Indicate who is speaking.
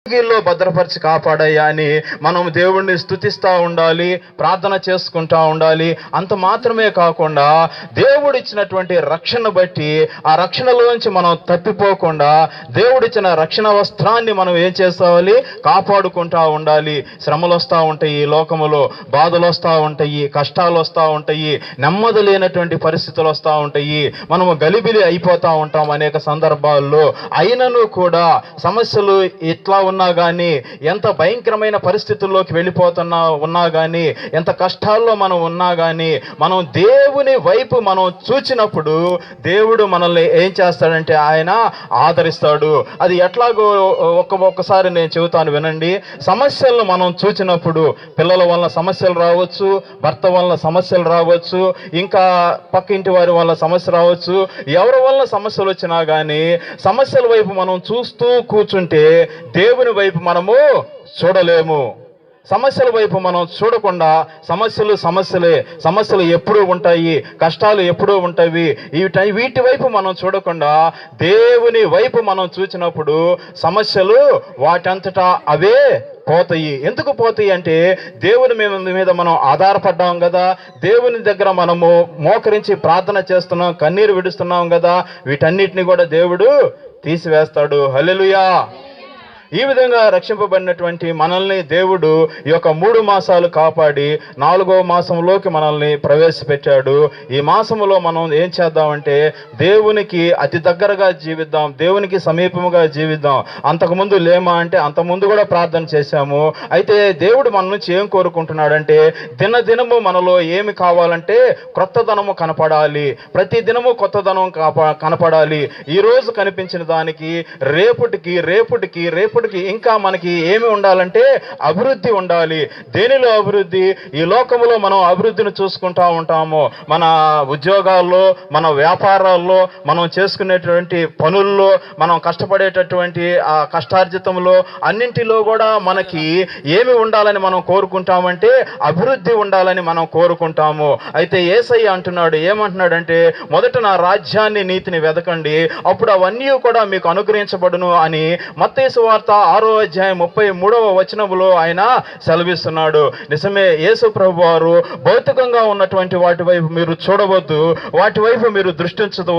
Speaker 1: లో భద్రపరిచి కాపాడయ్యా అని మనం దేవుణ్ణి స్తుతిస్తూ ఉండాలి, ప్రార్థన చేసుకుంటా ఉండాలి. అంత మాత్రమే కాకుండా దేవుడిచ్చినటువంటి రక్షణ బట్టి ఆ రక్షణలోంచి మనం తప్పిపోకుండా దేవుడిచ్చిన రక్షణ వస్త్రాన్ని మనం ఏం చేసుకోవాలి, కాపాడుకుంటా ఉండాలి. శ్రమలు వస్తూ ఉంటాయి, ఈ లోకములో బాధలు వస్తూ ఉంటాయి, కష్టాలు వస్తూ ఉంటాయి, నెమ్మది లేనటువంటి పరిస్థితులు వస్తూ ఉంటాయి, మనము గలిబిలి అయిపోతూ ఉంటాం అనేక సందర్భాల్లో. అయినను కూడా సమస్యలు ఇట్లా ఉన్నా కానీ, ఎంత భయంకరమైన పరిస్థితుల్లోకి ఉన్నా కానీ, ఎంత కష్టాల్లో మనం ఉన్నా కానీ, మనం దేవుని వైపు మనం చూచినప్పుడు దేవుడు మనల్ని ఏం చేస్తాడంటే ఆయన ఆదరిస్తాడు. అది ఎట్లాగో ఒక్కసారి నేను చెబుతాను వినండి. సమస్యలను మనం చూచినప్పుడు పిల్లల వలన సమస్యలు రావచ్చు, భర్త వలన సమస్యలు రావచ్చు, ఇంకా పక్కింటి వారి వల్ల సమస్య రావచ్చు. ఎవరి వల్ల సమస్యలు వచ్చినా కానీ సమస్యల వైపు మనం చూస్తూ కూర్చుంటే దేవుని వైపు మనము చూడలేము. సమస్యల వైపు మనం చూడకుండా సమస్యలు ఎప్పుడూ ఉంటాయి, కష్టాలు ఎప్పుడూ ఉంటాయి, వీటి వైపు మనం చూడకుండా దేవుని వైపు మనం చూసినప్పుడు సమస్యలు వాటంతటా అవే పోతాయి. ఎందుకు పోతాయి అంటే దేవుని మీద మనం ఆధారపడ్డాం కదా, దేవుని దగ్గర మనము మోకరించి ప్రార్థన చేస్తున్నాం, కన్నీరు విడుస్తున్నాం కదా, వీటన్నిటిని కూడా దేవుడు తీసివేస్తాడు. హల్లెలూయా. ఈ విధంగా రక్షింపబడినటువంటి మనల్ని దేవుడు ఈ యొక్క 3 మాసాలు కాపాడి 4వ మాసంలోకి మనల్ని ప్రవేశపెట్టాడు. ఈ మాసములో మనం ఏం చేద్దామంటే దేవునికి అతి దగ్గరగా జీవిద్దాం, దేవునికి సమీపముగా జీవిద్దాం. అంతకుముందు లేమా అంటే అంతకుముందు కూడా ప్రార్థన చేశాము. అయితే దేవుడు మన నుంచి ఏం కోరుకుంటున్నాడంటే దినదినము మనలో ఏమి కావాలంటే క్రొత్తదనము కనపడాలి, ప్రతి దినము కొత్తదనం కనపడాలి. ఈరోజు కనిపించిన దానికి రేపటికి ఇంకా మనకి ఏమి ఉండాలంటే అభివృద్ధి ఉండాలి. దేనిలో అభివృద్ధి? ఈ లోకంలో మనం అభివృద్ధిని చూసుకుంటా ఉంటాము. మన ఉద్యోగాల్లో, మన వ్యాపారాల్లో, మనం చేసుకునేటువంటి పనుల్లో, మనం కష్టపడేటటువంటి ఆ కష్టార్జితంలో అన్నింటిలో కూడా మనకి ఏమి ఉండాలని మనం కోరుకుంటామంటే అభివృద్ధి ఉండాలని మనం కోరుకుంటాము. అయితే యేసయ్య అంటున్నాడు, ఏమంటున్నాడంటే మొదట నా రాజ్యాన్ని, నీతిని వెదకండి, అప్పుడు అవన్నీ కూడా మీకు అనుగ్రహించబడును అని మత్తయి సువార్త 6వ అధ్యాయం 33వ వచనములో ఆయన సెలవిస్తున్నాడు. నిజమే, యేసు ప్రభువు వారు భౌతికంగా ఉన్నటువంటి వాటి వైపు మీరు చూడవద్దు, వాటి వైపు మీరు దృష్టించదు.